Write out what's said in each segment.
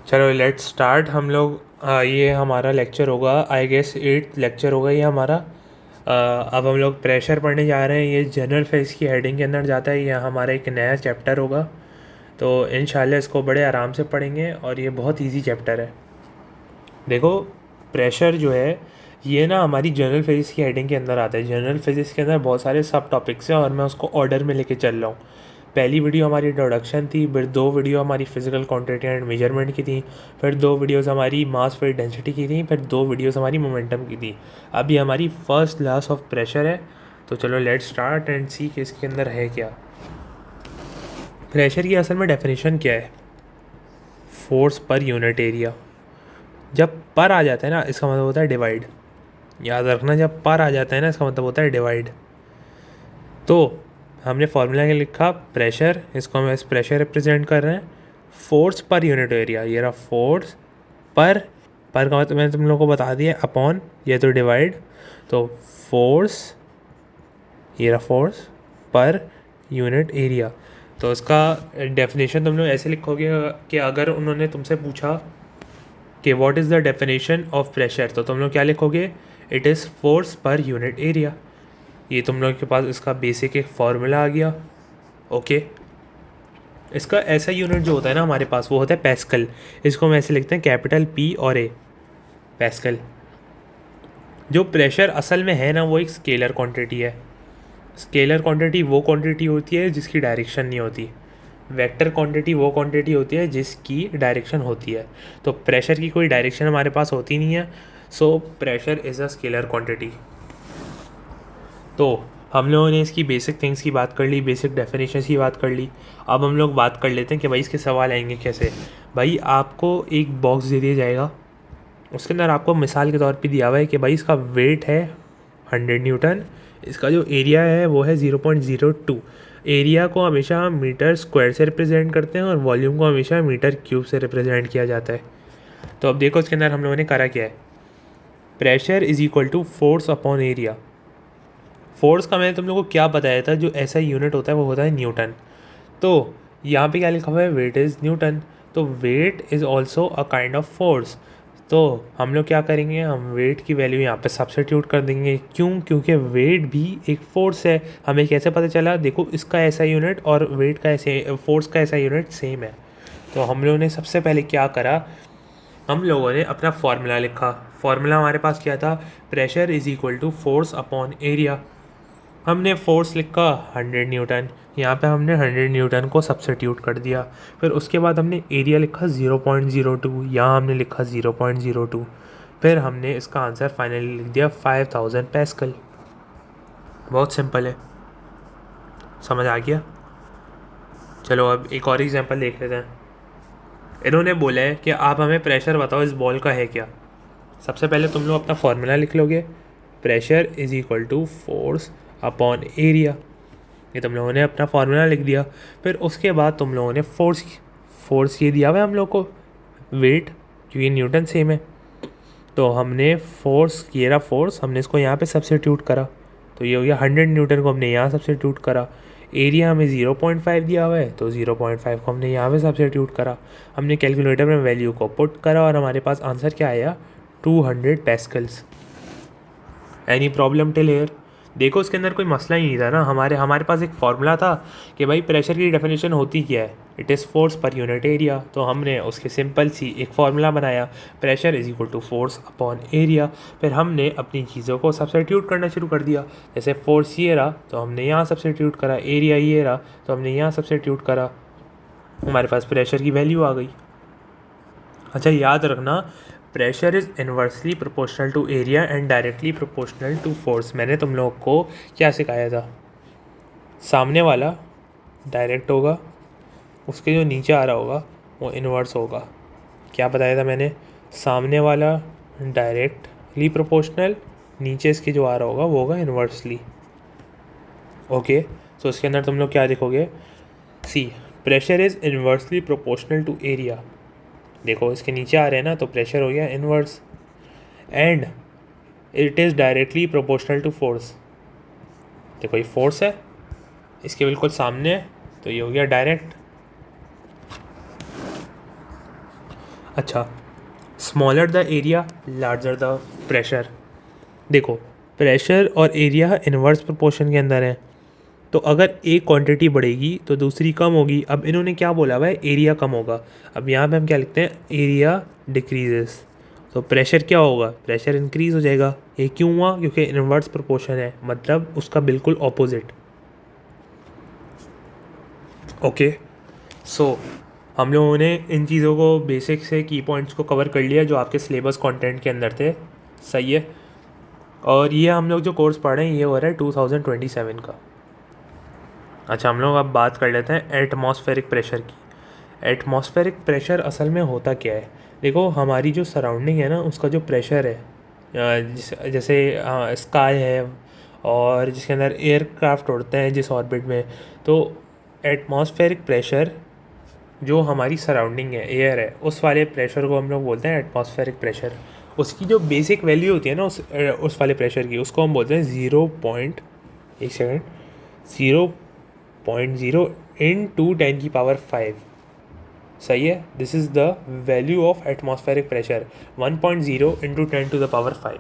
चलो let's start. हम लोग ये हमारा लेक्चर होगा, आई गेस 8th लेक्चर होगा ये हमारा। अब हम लोग प्रेशर पढ़ने जा रहे हैं। ये जनरल फेज की हेडिंग के अंदर जाता है। ये हमारा एक नया चैप्टर होगा, तो इंशाल्लाह इसको बड़े आराम से पढ़ेंगे और ये बहुत इजी चैप्टर है। देखो, प्रेशर जो है ये ना हमारी जनरल फिजिक्स की हेडिंग के अंदर आता है। जनरल फिजिक्स के अंदर बहुत सारे सब टॉपिक्स हैं और मैं उसको ऑर्डर में लेके चल रहा हूँ। पहली वीडियो हमारी इंट्रोडक्शन थी, फिर 2 वीडियो हमारी फिजिकल क्वांटिटी एंड मेजरमेंट की थी, फिर 2 वीडियोस हमारी मास फिर डेंसिटी की थी, फिर 2 वीडियोस हमारी मोमेंटम की थी। अभी हमारी फर्स्ट क्लास ऑफ प्रेशर है। तो चलो लेट स्टार्ट एंड सी कि इसके अंदर है क्या। प्रेशर की असल में डेफिनेशन क्या है? Force per unit area. जब पर आ जाता है ना, इसका मतलब होता है डिवाइड। याद रखना, जब पर आ जाता है ना, इसका मतलब होता है डिवाइड। तो हमने फॉर्मूला क्या लिखा? प्रेशर, इसको हम एस प्रेशर रिप्रेजेंट कर रहे हैं। फोर्स पर यूनिट एरिया, ये रहा फोर्स पर का मतलब मैंने तुम लोगों को बता दिया, अपॉन ये तो डिवाइड। तो फोर्स, ये रहा फोर्स पर यूनिट एरिया। तो इसका डेफिनेशन तुम लोग ऐसे लिखोगे कि अगर उन्होंने तुमसे पूछा कि what is the definition of pressure, तो तुम लोग क्या लिखोगे? It is force per unit area. ये तुम लोग के पास इसका बेसिक एक फार्मूला आ गया। ओके, इसका ऐसा यूनिट जो होता है ना हमारे पास, वो होता है पैस्कल। इसको हम ऐसे लिखते हैं कैपिटल पी और ए, पैस्कल। जो प्रेशर असल में है ना, वो एक स्केलर क्वांटिटी है। स्केलर क्वांटिटी वो क्वांटिटी होती है जिसकी डायरेक्शन नहीं होती। वेक्टर क्वांटिटी वो क्वांटिटी होती है जिसकी डायरेक्शन होती है। तो प्रेशर की कोई डायरेक्शन हमारे पास होती नहीं है, so pressure is a scalar quantity. तो हम लोगों ने इसकी बेसिक थिंग्स की बात कर ली, बेसिक डेफिनेशन की बात कर ली। अब हम लोग बात कर लेते हैं कि भाई इसके सवाल आएंगे कैसे। भाई आपको एक बॉक्स दे दिया जाएगा, उसके अंदर आपको मिसाल के तौर पे दिया हुआ है कि भाई इसका वेट है 100 न्यूटन, इसका जो एरिया है वो है 0.02। एरिया को हमेशा हम मीटर स्क्वायर से रिप्रेजेंट करते हैं और वॉल्यूम को हमेशा मीटर क्यूब से रिप्रेजेंट किया जाता है। तो अब देखो इसके अंदर हम लोगों ने करा क्या है। Pressure is equal to force upon area. Force का मैंने तुम लोगों को क्या बताया था, जो ऐसा यूनिट होता है वो होता है न्यूटन। तो यहाँ पे क्या लिखा हुआ है? Weight is Newton. तो weight is also a kind of force. तो हम लोग क्या करेंगे, हम वेट की वैल्यू यहाँ पे सब्स्टिट्यूट कर देंगे। क्यों? क्योंकि वेट भी एक फोर्स है। हमें कैसे पता चला? देखो, इसका ऐसा यूनिट और वेट का ऐसे, फोर्स का ऐसा यूनिट सेम है। तो हम लोगों ने सबसे पहले क्या करा, हम लोगों ने अपना फार्मूला लिखा। फार्मूला हमारे पास क्या था? Pressure is equal to force upon area. हमने फोर्स लिखा 100 न्यूटन, यहाँ पे हमने 100 न्यूटन को सब्स्टिट्यूट कर दिया। फिर उसके बाद हमने एरिया लिखा 0.02, यहाँ हमने लिखा 0.02। फिर हमने इसका आंसर फाइनली लिख दिया 5000 पैस्कल। बहुत सिंपल है, समझ आ गया? चलो अब एक और एग्जांपल देख लेते हैं। इन्होंने बोला है कि आप हमें प्रेशर बताओ इस बॉल का है क्या। सबसे पहले तुम लोग अपना फार्मूला लिख लोगे, pressure is equal to force upon area. ये तुम लोगों ने अपना फार्मूला लिख दिया। फिर उसके बाद तुम लोगों ने फोर्स ये दिया हुआ है हम लोग को, वेट, क्योंकि न्यूटन सेम है। तो हमने फोर्स, ये रहा फोर्स, हमने इसको यहाँ पे सब्स्टिट्यूट करा। तो ये हो गया 100 न्यूटन को हमने यहाँ सब्स्टिट्यूट करा। एरिया हमें 0.5 दिया हुआ है, तो 0.5 को हमने यहाँ पे सब्स्टिट्यूट करा। हमने कैलकुलेटर में वैल्यू को पुट करा और हमारे पास आंसर क्या आया? 200 pascals. Any problem till here? देखो, इसके अंदर कोई मसला ही नहीं था ना। हमारे पास एक फार्मूला था कि भाई प्रेशर की डेफिनेशन होती क्या है, it is force per unit area. तो हमने उसके सिंपल सी एक फार्मूला बनाया, pressure is equal to force upon area. फिर हमने अपनी चीज़ों को सब्स्टिट्यूट करना शुरू कर दिया। जैसे फोर्स ये रहा तो हमने यहाँ सब्स्टिट्यूट करा, एरिया ये रहा तो हमने यहाँ सब्स्टिट्यूट करा, हमारे पास प्रेशर की वैल्यू आ गई। अच्छा, याद रखना, pressure is inversely proportional to area and directly proportional to force. मैंने तुम लोग को क्या सिखाया था? सामने वाला डायरेक्ट होगा, उसके जो नीचे आ रहा होगा वो इन्वर्स होगा। क्या बताया था मैंने? सामने वाला डायरेक्टली प्रोपोर्शनल, नीचे इसके जो आ रहा होगा वो होगा इन्वर्सली। ओके, सो इसके अंदर तुम लोग क्या लिखोगे? See, pressure is inversely proportional to area. देखो, इसके नीचे आ रहे हैं ना, तो प्रेशर हो गया inverse, and it is directly proportional to force. देखो, ये फोर्स है, इसके बिल्कुल सामने है, तो ये हो गया डायरेक्ट। अच्छा, smaller the area larger the pressure. देखो, प्रेशर और एरिया इन्वर्स प्रोपोर्शन के अंदर है, तो अगर एक क्वांटिटी बढ़ेगी तो दूसरी कम होगी। अब इन्होंने क्या बोला हुआ है, एरिया कम होगा। अब यहाँ पे हम क्या लिखते हैं, एरिया डिक्रीजेस, तो प्रेशर क्या होगा, प्रेशर इंक्रीज हो जाएगा। ये क्यों हुआ, क्योंकि इन्वर्स प्रोपोर्शन है, मतलब उसका बिल्कुल ऑपोजिट। ओके, सो हम लोगों ने इन चीज़ों को, बेसिक से की पॉइंट्स को कवर कर लिया जो आपके सिलेबस कंटेंट के अंदर थे। सही है। और ये हम लोग जो कोर्स पढ़ रहे हैं ये हो रहा है 2027 का। अच्छा, हम लोग अब बात कर लेते हैं एटमॉस्फेरिक प्रेशर की। एटमॉस्फेरिक प्रेशर असल में होता क्या है। देखो, हमारी जो सराउंडिंग है ना, उसका जो प्रेशर है, जैसे स्काई है और जिसके अंदर एयरक्राफ्ट उड़ते हैं जिस ऑर्बिट में, तो एटमॉस्फेरिक प्रेशर जो हमारी सराउंडिंग है, एयर है, उस वाले प्रेशर को हम लोग बोलते हैं एटमॉस्फेरिक प्रेशर। उसकी जो बेसिक वैल्यू होती है ना उस वाले प्रेशर की, उसको हम बोलते हैं 0.10 × 10⁵ सही है। This is the value of atmospheric pressure, 1.0 × 10⁵।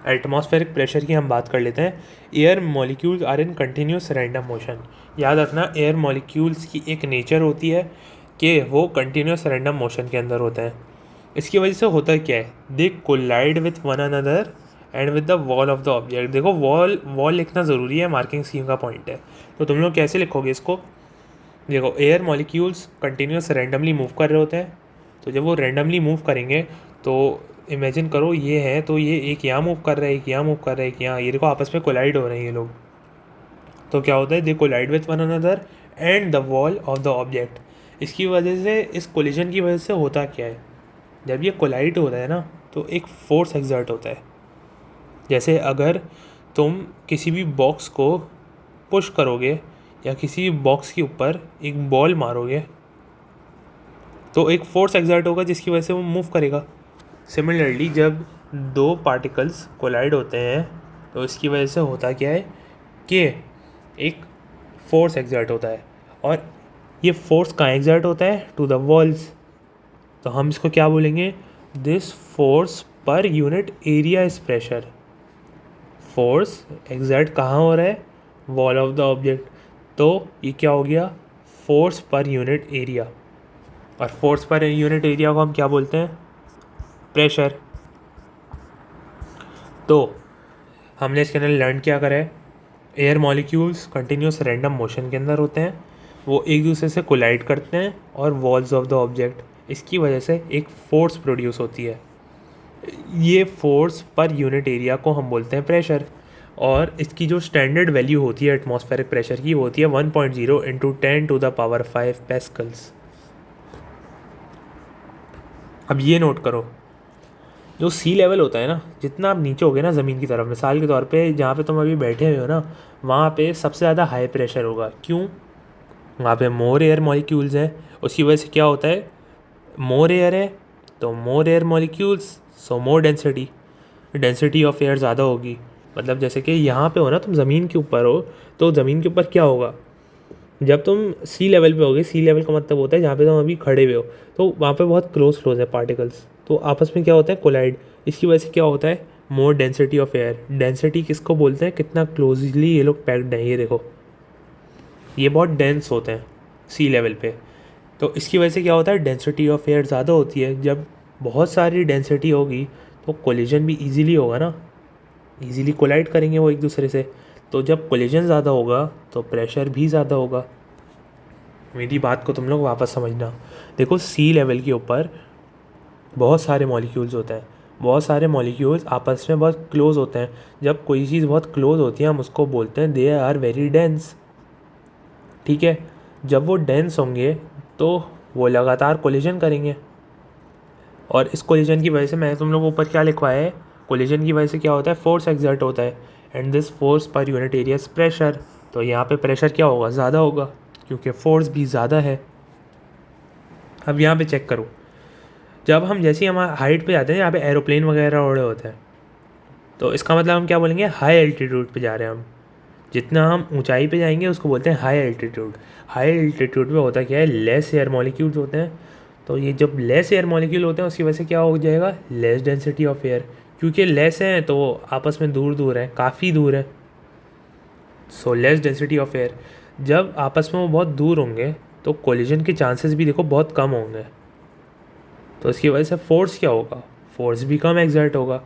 Atmospheric pressure की हम बात कर लेते हैं। Air molecules are in continuous random motion. याद रखना, एयर मॉलिक्यूल्स की एक नेचर होती है कि वो कंटिन्यूस रैंडम मोशन के अंदर होते हैं। इसकी वजह से होता क्या है, they collide with one another and with the wall of the object. देखो, वॉल लिखना ज़रूरी है, मार्किंग स्कीम का पॉइंट है। तो तुम लोग कैसे लिखोगे इसको। देखो, air molecules continuous randomly move कर रहे होते हैं, तो जब वो रैंडमली मूव करेंगे तो इमेजिन करो ये है, तो ये एक यहाँ मूव कर रहा है, एक यहाँ मूव कर रहा है, एक यहाँ, ये देखो आपस में कोलाइड हो रहे हैं ये लोग। तो क्या होता है, they collide with one another and the wall of the object. इसकी वजह से, इस कोलिजन की वजह से होता क्या है, जब ये कोलाइड होता है ना, तो एक फोर्स एक्सर्ट होता है। जैसे अगर तुम किसी भी बॉक्स को पुश करोगे या किसी भी बॉक्स के ऊपर एक बॉल मारोगे, तो एक फोर्स एक्सर्ट होगा जिसकी वजह से वो मूव करेगा। सिमिलरली, जब दो पार्टिकल्स कोलाइड होते हैं तो इसकी वजह से होता क्या है कि एक फोर्स एक्सर्ट होता है, और ये फोर्स कहाँ एक्सर्ट होता है, टू द वॉल्स। तो हम इसको क्या बोलेंगे, this force per unit area is pressure. Force exert कहाँ हो रहा है, वॉल ऑफ द ऑब्जेक्ट, तो ये क्या हो गया, फोर्स पर यूनिट एरिया। और फोर्स पर यूनिट एरिया को हम क्या बोलते हैं, प्रेशर। तो हमने इसके अंदर लर्न क्या करा है, air molecules continuous random motion के अंदर होते हैं, वो एक दूसरे से कोलाइड करते हैं और वॉल्स ऑफ द ऑब्जेक्ट, इसकी वजह से एक फोर्स प्रोड्यूस होती है। ये फोर्स पर यूनिट एरिया को हम बोलते हैं प्रेशर। और इसकी जो स्टैंडर्ड वैल्यू होती है एटमॉस्फेरिक प्रेशर की, वो होती है 1.0 × 10⁵ पैस्कल्स। अब ये नोट करो, जो सी लेवल होता है ना, जितना आप नीचे हो गए ना ज़मीन की तरफ, मिसाल के तौर पे जहाँ पे तुम अभी बैठे हुए हो ना, वहाँ पे सबसे ज़्यादा हाई प्रेशर होगा। क्यों, वहाँ पे मोर एयर मॉलिक्यूल्स हैं, उसकी वजह से क्या होता है, मोर एयर है तो मोर air molecules, so more density, density of air ज़्यादा होगी। मतलब जैसे कि यहाँ पे हो ना, तुम ज़मीन के ऊपर हो, तो ज़मीन के ऊपर क्या होगा, जब तुम सी लेवल पे होगे, सी लेवल का मतलब होता है जहाँ पे तुम अभी खड़े हुए हो, तो वहाँ पे बहुत क्लोज है पार्टिकल्स, तो आपस में क्या होता है, कोलाइड। इसकी वजह से क्या होता है, मोर डेंसिटी ऑफ एयर। डेंसिटी किसको बोलते हैं, कितना क्लोजली ये लोग पैक्ड हैं, ये देखो, ये बहुत डेंस होते हैं सी लेवल पे। तो इसकी वजह से क्या होता है, डेंसिटी ऑफ एयर ज़्यादा होती है। जब बहुत सारी डेंसिटी होगी तो कोलिजन भी ईजीली होगा ना, ईजीली कोलाइड करेंगे वो एक दूसरे से। तो जब कोलिजन ज़्यादा होगा तो प्रेशर भी ज़्यादा होगा। मेरी बात को तुम लोग वापस समझना। देखो, सी लेवल के ऊपर बहुत सारे मॉलिक्यूल्स होते हैं, बहुत सारे मॉलिक्यूल्स आपस में बहुत क्लोज होते हैं। जब कोई चीज़ बहुत क्लोज होती है हम उसको बोलते हैं दे आर वेरी डेंस। ठीक है, जब वो डेंस होंगे तो वो लगातार कोलिजन करेंगे, और इस कोलिजन की वजह से, मैं तुम लोग ऊपर क्या लिखवाया है, कोलिजन की वजह से क्या होता है, फोर्स एक्सर्ट होता है, and this force per unit area is pressure. तो यहाँ पे प्रेशर क्या होगा, ज़्यादा होगा, क्योंकि फोर्स भी ज़्यादा है। अब यहाँ पे चेक करो, जब हम जैसे ही हम हाइट पे जाते हैं, यहाँ पे एरोप्लेन वगैरह उड़े होते हैं, तो इसका मतलब हम क्या बोलेंगे, हाई एल्टीट्यूड पे जा रहे हैं हम। जितना हम ऊंचाई पे जाएंगे उसको बोलते हैं हाई एल्टीट्यूड। हाई एल्टीट्यूड पे होता क्या है, लेस एयर मॉलिक्यूल्स होते हैं, तो ये जब लेस एयर मॉलिक्यूल होते हैं उसकी वजह से क्या हो जाएगा, लेस डेंसिटी ऑफ एयर, क्योंकि लेस हैं तो वो आपस में दूर दूर हैं, काफ़ी दूर हैं, so less density of air. जब आपस में वो बहुत दूर होंगे तो कोलिजन के चांसेस भी देखो बहुत कम होंगे, तो इसकी वजह से फोर्स क्या होगा, फोर्स भी कम एग्जर्ट होगा,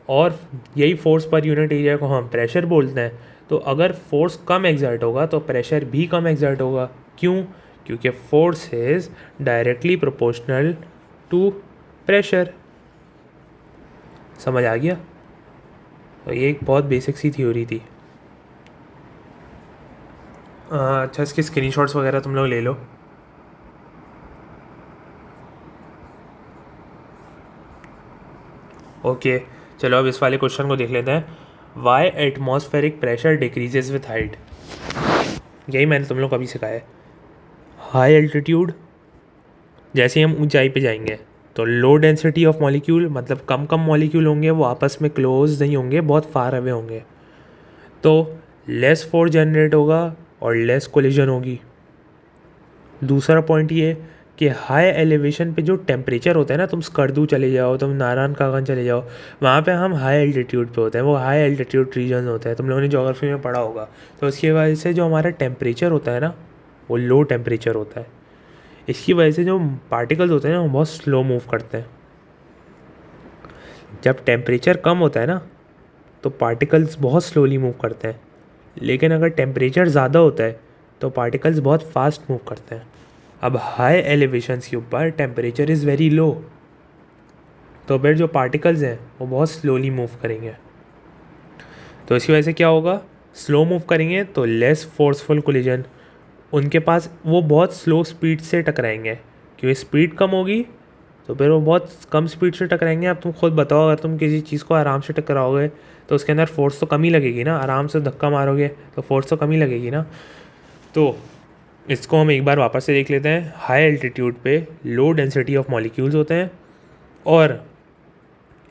और यही फोर्स पर यूनिट एरिया को हम प्रेशर बोलते हैं। तो अगर फोर्स कम एग्जर्ट होगा तो प्रेशर भी कम एग्जर्ट होगा। क्यों? क्योंकि force is directly proportional to pressure. समझ आ गया? तो ये एक बहुत बेसिक सी थ्योरी थी। अच्छा, इसके स्क्रीनशॉट्स वगैरह तुम लोग ले लो। ओके, चलो अब इस वाले क्वेश्चन को देख लेते हैं। Why atmospheric pressure decreases with height. यही मैंने तुम लोग को अभी सिखाया है। हाई एल्टीट्यूड, जैसे हम ऊंचाई पे जाएंगे तो लो डेंसिटी ऑफ मॉलिक्यूल, मतलब कम कम मॉलिक्यूल होंगे, वो आपस में क्लोज नहीं होंगे, बहुत फार अवे होंगे, तो लेस फोर्स जनरेट होगा और लेस कोलिजन होगी। दूसरा पॉइंट ये कि हाई एलिवेशन पे जो टेम्परेचर होता है ना, तुम स्कर्दू चले जाओ, तुम नारायण कागन चले जाओ, वहाँ पे हम हाई एल्टीट्यूड पे होते हैं, वो हाई एल्टीट्यूड रीजन होता है, तुम लोगों ने ज्योग्राफी में पढ़ा होगा। तो उसकी वजह से जो हमारा टेम्परेचर होता है ना, वो लो टेम्परेचर होता है। इसकी वजह से जो पार्टिकल्स होते हैं ना, वो बहुत स्लो मूव करते हैं। जब टेम्परेचर कम होता है ना, तो पार्टिकल्स बहुत स्लोली मूव करते हैं, लेकिन अगर टेम्परेचर ज़्यादा होता है तो पार्टिकल्स बहुत फास्ट मूव करते हैं। अब हाई एलिवेशंस के ऊपर टेम्परेचर इज़ वेरी लो, तो फिर जो पार्टिकल्स हैं वो बहुत स्लोली मूव करेंगे। तो इसकी वजह से क्या होगा, स्लो मूव करेंगे तो लेस फोर्सफुल कोलिजन, उनके पास वो बहुत स्लो स्पीड से टकराएंगे, क्योंकि स्पीड कम होगी तो फिर वो बहुत कम स्पीड से टकराएंगे। अब तुम खुद बताओ, अगर तुम किसी चीज़ को आराम से टकराओगे तो उसके अंदर फोर्स तो कम ही लगेगी ना, आराम से धक्का मारोगे तो फोर्स तो कम ही लगेगी ना। तो इसको हम एक बार वापस से देख लेते हैं। हाई एल्टीट्यूड पे लो डेंसिटी ऑफ मॉलिक्यूल्स होते हैं, और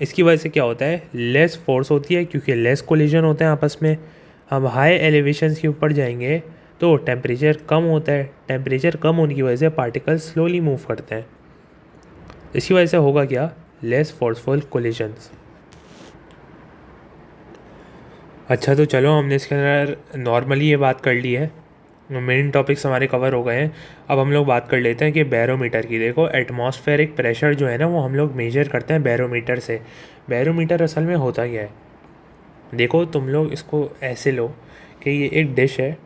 इसकी वजह से क्या होता है, लेस फोर्स होती है, क्योंकि लेस कोलिजन होते हैं आपस में। हम हाई एलिवेशंस के ऊपर जाएंगे तो टेम्परेचर कम होता है, टेम्परेचर कम होने की वजह से पार्टिकल्स स्लोली मूव करते हैं। इसकी वजह से होगा क्या, लेस फोर्सफुल कोलिजन्स। अच्छा, तो चलो हमने इसके अंदर नॉर्मली ये बात कर ली है, मेन टॉपिक्स हमारे कवर हो गए हैं। अब हम लोग बात कर लेते हैं कि बैरोमीटर की। देखो, एटमॉस्फेरिक प्रेशर जो है ना, वो हम लोग मेजर करते हैं बैरोमीटर से। बैरोमीटर असल में होता क्या है, देखो तुम लोग इसको ऐसे लो कि ये एक डिश है,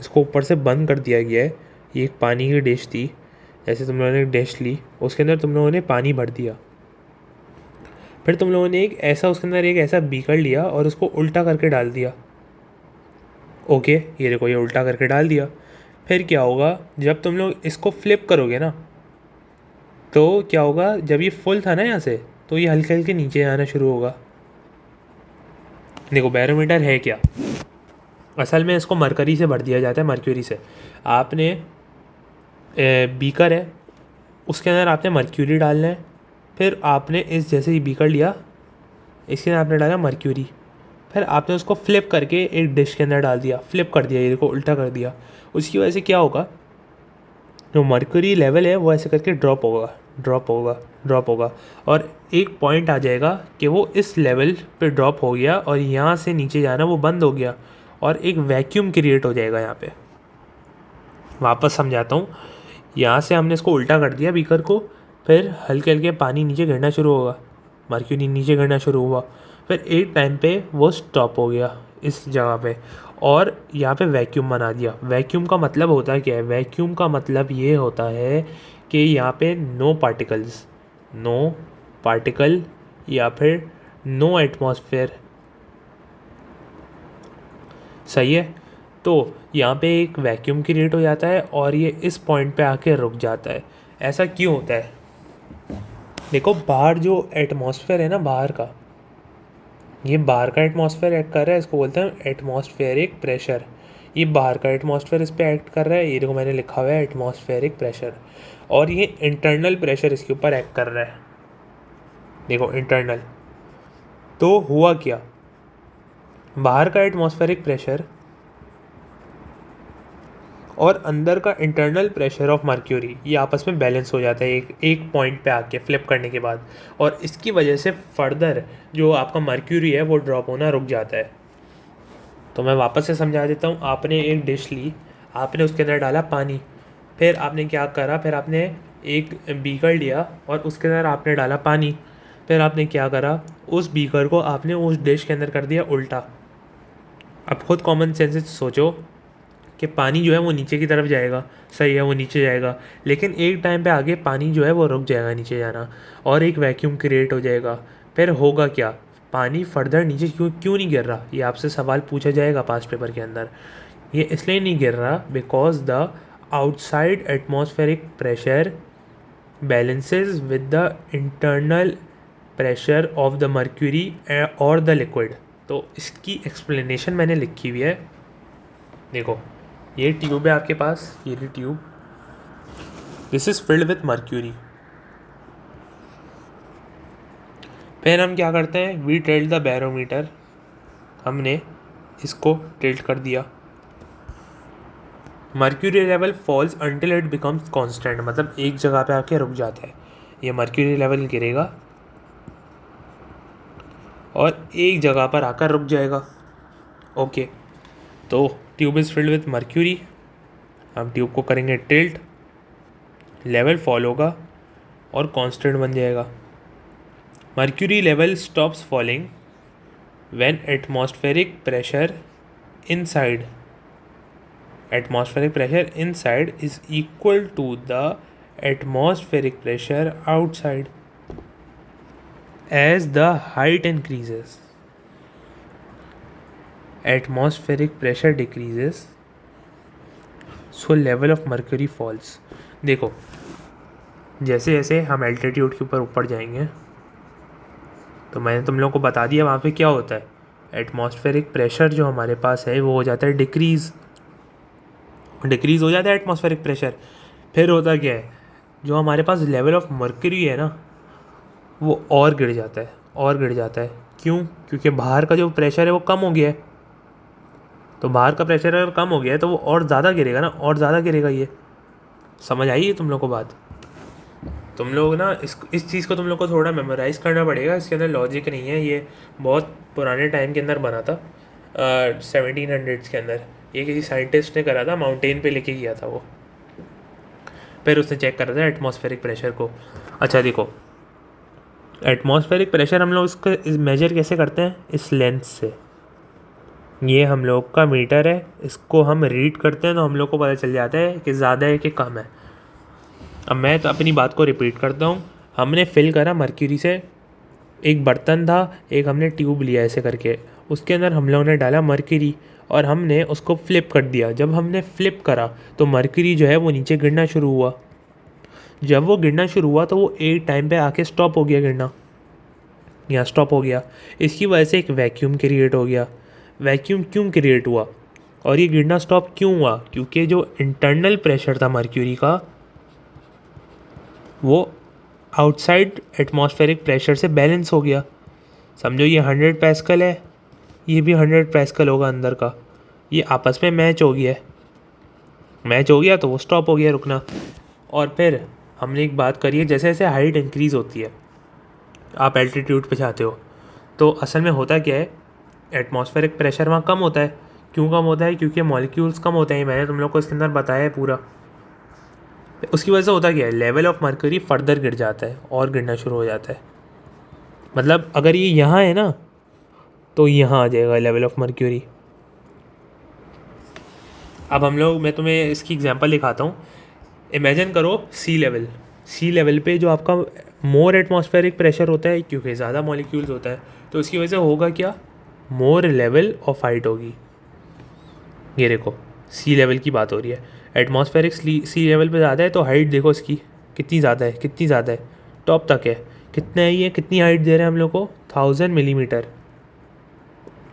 इसको ऊपर से बंद कर दिया गया है। ये एक पानी की डिश थी, जैसे तुम लोगों ने एक डिश ली, उसके अंदर तुम लोगों ने पानी भर दिया, फिर तुम लोगों ने एक ऐसा उसके अंदर एक ऐसा बीकर लिया और उसको उल्टा करके डाल दिया। ओके, ये देखो, ये उल्टा करके डाल दिया। फिर क्या होगा, जब तुम लोग इसको फ्लिप करोगे ना, तो क्या होगा, जब ये फुल था ना यहाँ से, तो ये हल्के हल्के नीचे आना शुरू होगा। देखो, बैरोमीटर है क्या, असल में इसको मरकरी से भर दिया जाता है, मर्क्यूरी से। आपने बीकर है, उसके अंदर आपने मर्क्यूरी डालना है, फिर आपने इस जैसे ही बीकर लिया, इसके अंदर आपने डाला मर्क्यूरी, फिर आपने उसको फ्लिप करके एक डिश के अंदर डाल दिया, फ्लिप कर दिया, ये देखो उल्टा कर दिया। उसकी वजह से क्या होगा, जो मर्क्यूरी लेवल है वो ऐसे करके ड्रॉप होगा, ड्रॉप होगा, ड्रॉप होगा, और एक पॉइंट आ जाएगा कि वो इस लेवल पे ड्रॉप हो गया और यहाँ से नीचे जाना वो बंद हो गया, और एक वैक्यूम क्रिएट हो जाएगा यहाँ पे। वापस समझाता हूँ, यहाँ से हमने इसको उल्टा कर दिया बीकर को, फिर हल्के हल्के पानी नीचे गिरना शुरू होगा, मर्क्यूरी नीचे गिरना शुरू हुआ, फिर एक टाइम पे वो स्टॉप हो गया इस जगह पे, और यहाँ पे वैक्यूम बना दिया। वैक्यूम का मतलब होता है क्या है, वैक्यूम का मतलब ये होता है कि यहाँ पे नो पार्टिकल्स, नो पार्टिकल या फिर नो एटमॉस्फेयर। सही है, तो यहाँ पे एक वैक्यूम क्रिएट हो जाता है और ये इस पॉइंट पे आके रुक जाता है। ऐसा क्यों होता है, देखो बाहर जो एटमॉस्फेयर है ना, बाहर का, ये बाहर का एटमॉस्फेयर एक्ट कर रहा है, इसको बोलते हैं एटमॉस्फेरिक प्रेशर। ये बाहर का एटमॉस्फेयर इस पर एक्ट कर रहा है, ये देखो मैंने लिखा हुआ है एटमॉस्फेरिक प्रेशर, और ये इंटरनल प्रेशर इसके ऊपर एक्ट कर रहा है, देखो इंटरनल। तो हुआ क्या, बाहर का एटमॉस्फेरिक प्रेशर और अंदर का इंटरनल प्रेशर ऑफ मर्क्यूरी ये आपस में बैलेंस हो जाता है एक पॉइंट पे आके फ्लिप करने के बाद, और इसकी वजह से फर्दर जो आपका मर्क्यूरी है वो ड्रॉप होना रुक जाता है। तो मैं वापस से समझा देता हूँ। आपने एक डिश ली, आपने उसके अंदर डाला पानी, फिर आपने क्या करा, फिर आपने एक बीकर लिया और उसके अंदर आपने डाला पानी, फिर आपने क्या करा, उस बीकर को आपने उस डिश के अंदर कर दिया उल्टा। अब खुद कॉमन सेंस से सोचो कि पानी जो है वो नीचे की तरफ जाएगा, सही है, वो नीचे जाएगा, लेकिन एक टाइम पे आगे पानी जो है वो रुक जाएगा नीचे जाना और एक वैक्यूम क्रिएट हो जाएगा। फिर होगा क्या, पानी फर्दर नीचे क्यों क्यों नहीं गिर रहा, ये आपसे सवाल पूछा जाएगा पास्ट पेपर के अंदर। ये इसलिए नहीं गिर रहा because the outside atmospheric pressure balances with the internal pressure of the mercury और द लिक्विड। तो इसकी एक्सप्लेनेशन मैंने लिखी हुई है, देखो ये ट्यूब है आपके पास, ये tube, this is filled with mercury. फिर हम क्या करते हैं, वी टिल्ट द बैरोमीटर, हमने इसको टिल्ट कर दिया, mercury level falls until it becomes constant, मतलब एक जगह पे आके रुक जाता है, ये मर्क्यूरी लेवल गिरेगा और एक जगह पर आकर रुक जाएगा। ओके, तो tube is filled with mercury, हम ट्यूब को करेंगे टिल्ट, लेवल फॉल होगा और कांस्टेंट बन जाएगा। Mercury level stops falling when atmospheric pressure inside is equal to the atmospheric pressure outside. As the height increases, atmospheric pressure decreases, so level of mercury falls। देखो जैसे जैसे हम altitude के ऊपर जाएंगे, तो मैंने तुम लोगों को बता दिया वहाँ पे क्या होता है, एटमॉस्फेरिक प्रेशर जो हमारे पास है वो हो जाता है डिक्रीज़ हो जाता है एटमॉस्फेरिक प्रेशर। फिर होता क्या है, जो हमारे पास लेवल ऑफ मर्क्यूरी है ना वो और गिर जाता है। क्यों? क्योंकि बाहर का जो प्रेशर है वो कम हो गया है, तो बाहर का प्रेशर अगर कम हो गया है तो वो और ज़्यादा गिरेगा ना, और ज़्यादा गिरेगा। ये समझ आई है तुम लोग को बात? तुम लोग ना इस चीज़ को तुम लोग को थोड़ा मेमोराइज़ करना पड़ेगा, इसके अंदर लॉजिक नहीं है, ये बहुत पुराने टाइम के अंदर बना था, 1700s के अंदर, ये किसी साइंटिस्ट ने करा था, माउंटेन पे लेके किया था वो, फिर उसने चेक करा था एटमॉस्फेरिक प्रेशर को। अच्छा देखो, एटमॉस्फेरिक प्रेशर हम लोग इसको मेजर कैसे करते हैं, इस लेंस से, ये हम लोग का मीटर है, इसको हम रीड करते हैं तो हम लोग को पता चल जाता है कि ज़्यादा है कि कम है। अब मैं तो अपनी बात को रिपीट करता हूँ, हमने फिल करा मर्क्यूरी से, एक बर्तन था, एक हमने ट्यूब लिया ऐसे करके, उसके अंदर हम लोगों ने डाला मर्क्यूरी और हमने उसको फ्लिप कर दिया। जब हमने फ्लिप करा तो मर्क्यूरी जो है वो नीचे गिरना शुरू हुआ। जब वो गिरना शुरू हुआ तो वो एक टाइम पे आके स्टॉप हो गया गिरना, यहाँ स्टॉप हो गया। इसकी वजह से एक वैक्यूम क्रिएट हो गया। वैक्यूम क्यों क्रिएट हुआ और ये गिरना स्टॉप क्यों हुआ? क्योंकि जो इंटरनल प्रेशर था मर्क्यूरी का वो आउटसाइड एटमॉस्फेरिक प्रेशर से बैलेंस हो गया। समझो ये 100 पैस्कल है, ये भी 100 पैस्कल होगा अंदर का, ये आपस में मैच हो गया तो वो स्टॉप हो गया रुकना। और फिर हमने एक बात करी है, जैसे जैसे हाइट इंक्रीज़ होती है, आप एल्टीट्यूड पे जाते हो, तो असल में होता क्या है, एटमॉस्फेरिक प्रेशर वहाँ कम होता है। क्यों कम होता है? क्योंकि मॉलिक्यूल्स कम होते हैं, मैंने तुम लोग को इसके अंदर बताया है पूरा। उसकी वजह से होता क्या है, लेवल ऑफ मर्क्यूरी फर्दर गिर जाता है और गिरना शुरू हो जाता है। मतलब अगर ये यहाँ है ना तो यहाँ आ जाएगा लेवल ऑफ मर्क्यूरी। अब मैं तुम्हें इसकी एग्जांपल दिखाता हूँ। इमेजिन करो सी लेवल पे जो आपका मोर एटमॉस्फेरिक प्रेशर होता है, क्योंकि ज़्यादा मॉलिक्यूल्स होता है, तो इसकी वजह से होगा क्या, मोर लेवल ऑफ हाइट होगी। ये देखो सी लेवल की बात हो रही है, एटमॉस्फेरिक सी लेवल पे ज़्यादा है तो हाइट देखो इसकी कितनी ज़्यादा है, टॉप तक है। कितना है ये, कितनी हाइट दे रहे हैं हम लोग को, 1000 मिलीमीटर।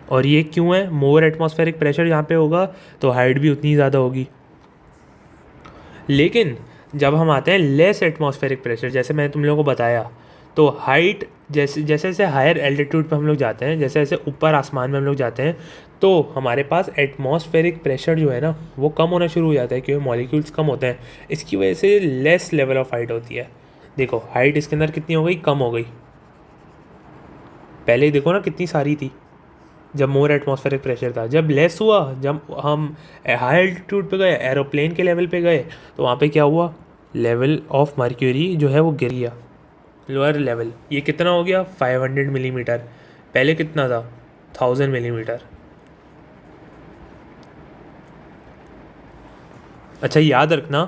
और ये क्यों है, मोर एटमॉस्फेरिक प्रेशर यहाँ पे होगा तो हाइट भी उतनी ज़्यादा होगी। लेकिन जब हम आते हैं लेस एटमॉस्फेरिक प्रेशर, जैसे मैंने तुम लोगों को बताया, तो हाइट जैसे जैसे हायर एल्टीट्यूड पे हम लोग जाते हैं, जैसे जैसे ऊपर आसमान में हम लोग जाते हैं, तो हमारे पास एटमॉस्फेरिक प्रेशर जो है ना वो कम होना शुरू हो जाता है, क्योंकि मॉलिक्यूल्स कम होते हैं। इसकी वजह से लेस लेवल ऑफ हाइट होती है। देखो हाइट इसके अंदर कितनी हो गई, कम हो गई। पहले ही देखो ना कितनी सारी थी जब मोर एटमॉस्फेरिक प्रेशर था। जब लेस हुआ, जब हम हाई एल्टीट्यूड पे गए, एरोप्लेन के लेवल पे गए, तो वहाँ पे क्या हुआ, लेवल ऑफ मर्क्यूरी जो है वो गिर गया, लोअर लेवल। ये कितना हो गया, 500 मिलीमीटर। पहले कितना था, 1000 मिलीमीटर। अच्छा याद रखना,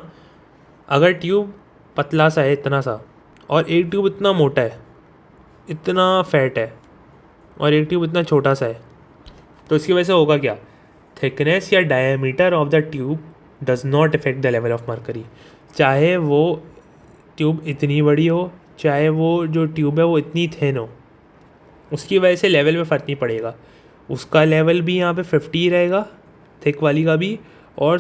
अगर ट्यूब पतला सा है इतना सा, और एक ट्यूब इतना मोटा है, इतना फैट है, और एक ट्यूब इतना छोटा सा है, तो इसकी वजह से होगा क्या, थिकनेस या diameter of the tube does not effect the level of mercury. चाहे वो ट्यूब इतनी बड़ी हो, चाहे वो जो ट्यूब है वो इतनी थिन हो, उसकी वजह से लेवल में फ़र्क नहीं पड़ेगा। उसका लेवल भी यहाँ पे 50 ही रहेगा, थिक वाली का भी, और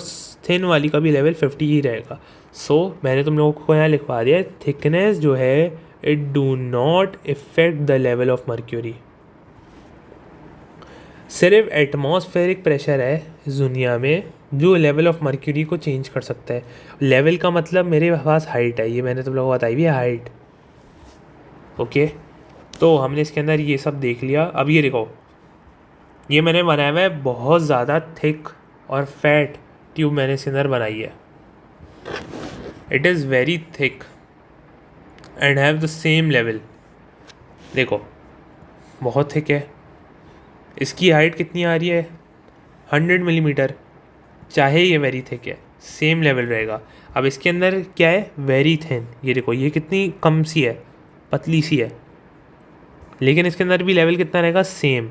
थिन वाली का भी लेवल 50 ही रहेगा। सो मैंने तुम लोगों को यहाँ लिखवा दिया, थिकनेस जो है it do not effect the level of mercury. सिर्फ एटमॉस्फेरिक प्रेशर है इस दुनिया में जो लेवल ऑफ मर्क्यूरी को चेंज कर सकता है। लेवल का मतलब मेरे पास हाइट है, ये मैंने तुम लोगों को बताई भी है, हाइट। ओके, तो हमने इसके अंदर ये सब देख लिया। अब ये देखो, ये मैंने बनाया हुआ है बहुत ज़्यादा थिक और फैट ट्यूब मैंने इसके अंदर बनाई है। It is very thick and have the same level. देखो बहुत थिक है, इसकी हाइट कितनी आ रही है, 100 मिलीमीटर। चाहे ये वेरी थिक है, सेम लेवल रहेगा। अब इसके अंदर क्या है, वेरी थिन। ये देखो ये कितनी कम सी है, पतली सी है, लेकिन इसके अंदर भी लेवल कितना रहेगा, सेम।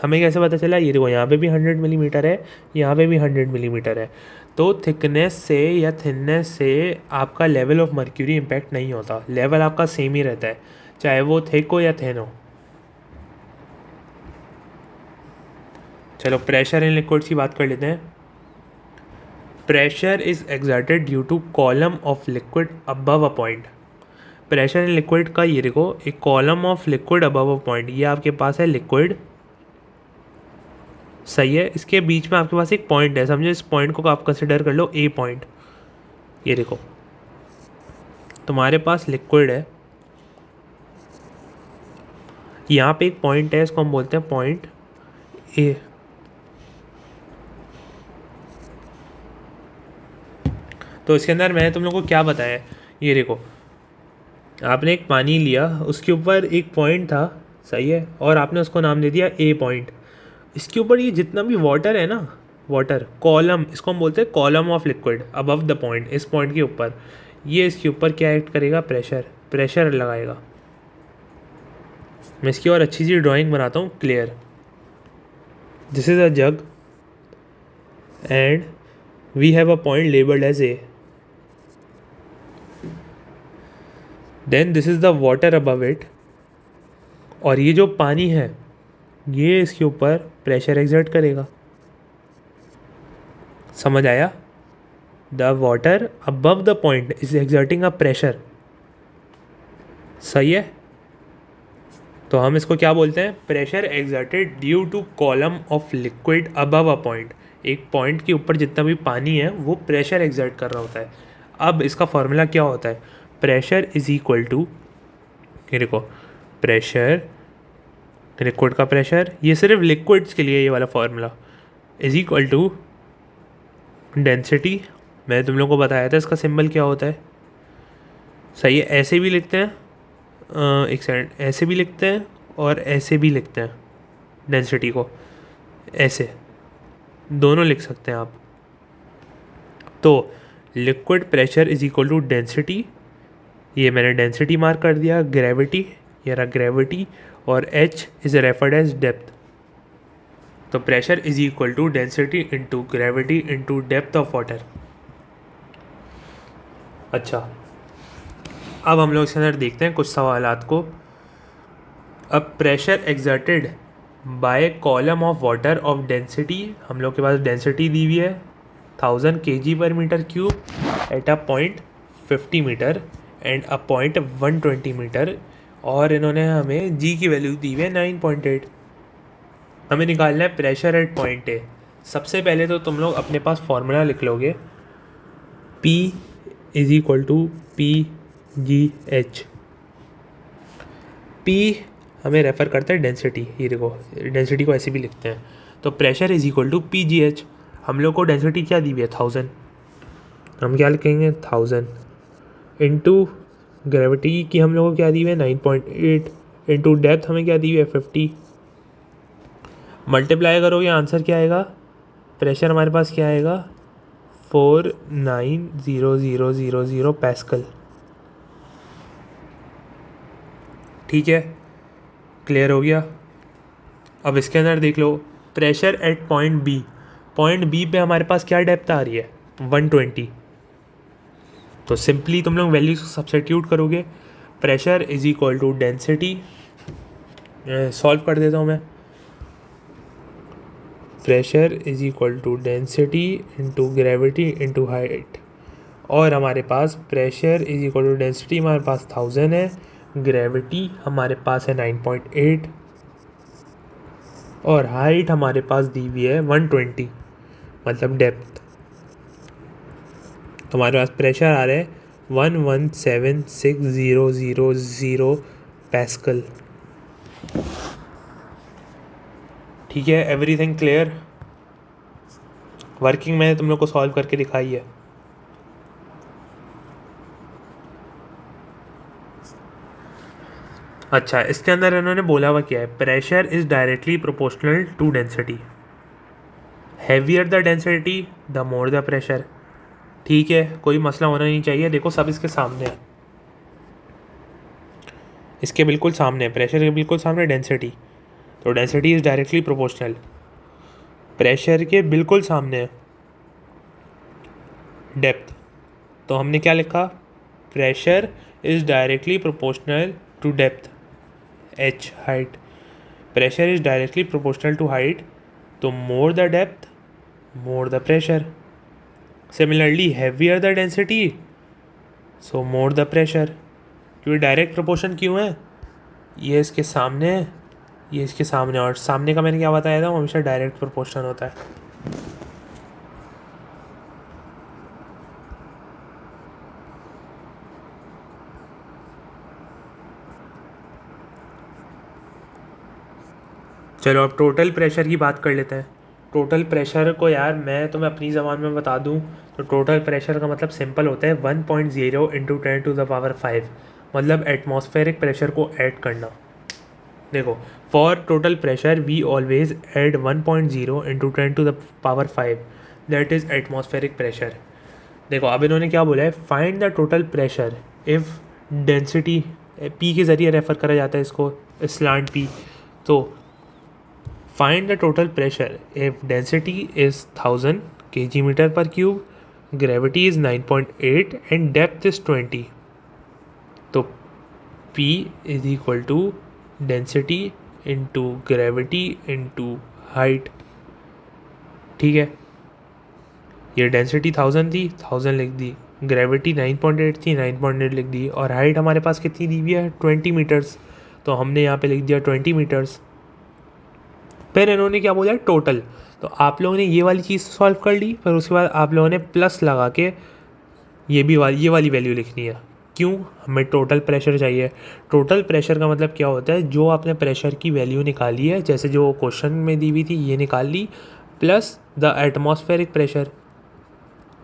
हमें कैसे पता चला, ये देखो यहाँ पे भी 100 मिलीमीटर है, यहाँ पे भी 100 मिलीमीटर है। तो थिकनेस से या थिननेस से आपका लेवल ऑफ मर्क्यूरी इम्पैक्ट नहीं होता, लेवल आपका सेम ही रहता है, चाहे वो थिक हो या थिन हो। चलो प्रेशर इन लिक्विड्स की बात कर लेते हैं। Pressure is exerted due to column of liquid above a point. Pressure in liquid का ये देखो, एक column of liquid above a point, ये आपके पास है लिक्विड, सही है। इसके बीच में आपके पास एक पॉइंट है, समझो इस पॉइंट को आप कंसिडर कर लो ए पॉइंट। ये देखो तुम्हारे पास लिक्विड है, यहाँ पे एक पॉइंट है, इसको हम बोलते हैं पॉइंट ए। तो इसके अंदर मैंने तुम लोगों को क्या बताया, ये देखो आपने एक पानी लिया, उसके ऊपर एक पॉइंट था, सही है, और आपने उसको नाम दे दिया ए पॉइंट। इसके ऊपर ये जितना भी वाटर है ना, वाटर कॉलम, इसको हम बोलते हैं column of liquid above the point, इस पॉइंट के ऊपर, ये इसके ऊपर क्या एक्ट करेगा, प्रेशर, प्रेशर लगाएगा। मैं इसकी और अच्छी सी ड्राइंग बनाता हूँ, clear. This is a jug and we have a point labelled as A, then this is the water above it, और ये जो पानी है ये इसके ऊपर प्रेशर एक्सर्ट करेगा। समझ आया, the water above the point is exerting a pressure, सही है। तो हम इसको क्या बोलते हैं, pressure exerted due to column of liquid above a point. एक पॉइंट के ऊपर जितना भी पानी है वो प्रेशर एक्सर्ट कर रहा होता है। अब इसका फॉर्मूला क्या होता है, प्रेशर इज इक्वल टू, ये देखो प्रेशर, लिक्विड का प्रेशर, ये सिर्फ लिक्विड्स के लिए ये वाला formula, is equal to density. मैंने तुम लोगों को बताया था इसका सिंबल क्या होता है, सही है। ऐसे भी लिखते हैं, एक सेकंड, ऐसे भी लिखते हैं और ऐसे भी लिखते हैं डेंसिटी को, ऐसे दोनों लिख सकते हैं आप। तो liquid pressure is equal to density, ये मैंने डेंसिटी मार्क कर दिया, ग्रेविटी, ये रहा ग्रेविटी, और h is referred as depth. तो pressure is equal to density into gravity into depth of water. अच्छा अब हम लोग इसके अंदर देखते हैं कुछ सवालात को। अब pressure exerted by column of water of density, हम लोग के पास डेंसिटी दी हुई है 1000 kg पर metre cube at a point 50 metre and a point 120 metre, और इन्होंने हमें जी की वैल्यू दी हुई है 9.8। हमें निकालना है प्रेशर एट पॉइंट ए। सबसे पहले तो तुम लोग अपने पास फॉर्मूला लिख लोगे, P is equal to P G H. P हमें रेफ़र करता है डेंसिटी, ये देखो डेंसिटी को ऐसे भी लिखते हैं। तो pressure is equal to P G H. हम लोग को डेंसिटी क्या दी हुई है 1000, हम क्या लिखेंगे 1000 इंटू ग्रेविटी की हम लोग को क्या दी हुई है 9.8 इंटू डेप्थ हमें क्या दी हुई है 50। मल्टीप्लाई करोगे आंसर क्या आएगा, प्रेशर हमारे पास क्या आएगा 49000 पैस्कल। ठीक है, क्लियर हो गया। अब इसके अंदर देख लो प्रेशर एट पॉइंट बी पे हमारे पास क्या डेप्थ आ रही है 120। तो सिंपली तुम लोग वैल्यूज सब्स्टिट्यूट करोगे, pressure is equal to density, solve कर देता हूँ मैं, pressure is equal to density into gravity into height. और हमारे पास pressure is equal to density हमारे पास 1000 है, ग्रेविटी हमारे पास है 9.8 और हाइट हमारे पास दी हुई है 120 मतलब डेप्थ। हमारे पास प्रेशर आ रहा है 1176,000 पैस्कल। ठीक है, एवरीथिंग क्लियर। वर्किंग मैंने तुम लोग को सॉल्व करके दिखाई है। अच्छा, इसके अंदर इन्होंने बोला हुआ क्या है, pressure is directly proportional to density, heavier the density the more the pressure. ठीक है, कोई मसला होना नहीं चाहिए। देखो सब इसके सामने है, इसके बिल्कुल सामने है, प्रेशर के बिल्कुल सामने डेंसिटी। तो density is directly proportional, pressure के बिल्कुल सामने है डेप्थ। तो हमने क्या लिखा, pressure is directly proportional to depth h height, pressure is directly proportional to height, तो more the depth more the pressure. Similarly heavier the density so more the pressure. क्योंकि डायरेक्ट प्रोपोर्शन क्यों है, ये इसके सामने है, ये इसके सामने, और सामने का मैंने क्या बताया था, वो हमेशा डायरेक्ट प्रोपोर्शन होता है। चलो अब टोटल प्रेशर की बात कर लेते हैं। टोटल प्रेशर को यार मैं तुम्हें अपनी ज़बान में बता दूं तो टोटल प्रेशर का मतलब सिंपल होता है 1.0 इंटू 10⁵, मतलब एटमॉस्फेरिक प्रेशर को ऐड करना। देखो, for total pressure we always add 1.0 into 10⁵, that is atmospheric pressure. देखो अब इन्होंने क्या बोला है, find the total pressure if density P के ज़रिए रेफ़र करा जाता है इसको, स्लैंट पी। तो find the total pressure if density is 1000 kg per cube, gravity is 9.8 and depth is 20। तो P is equal to density into gravity into height। ठीक है, ये डेंसिटी 1000 थी, 1000 लिख दी, ग्रेविटी 9.8 थी, 9.8 लिख दी, और हाइट हमारे पास कितनी दी हुई है 20 मीटर्स, तो हमने यहाँ पे लिख दिया 20 मीटर्स। फिर इन्होंने क्या बोला टोटल, तो आप लोगों ने ये वाली चीज़ सॉल्व कर ली, फिर उसके बाद आप लोगों ने प्लस लगा के ये वाली वैल्यू लिखनी है। क्यों, हमें टोटल प्रेशर चाहिए। टोटल प्रेशर का मतलब क्या होता है, जो आपने प्रेशर की वैल्यू निकाली है, जैसे जो क्वेश्चन में दी हुई थी ये निकाल ली, प्लस द एटमॉस्फेरिक प्रेशर।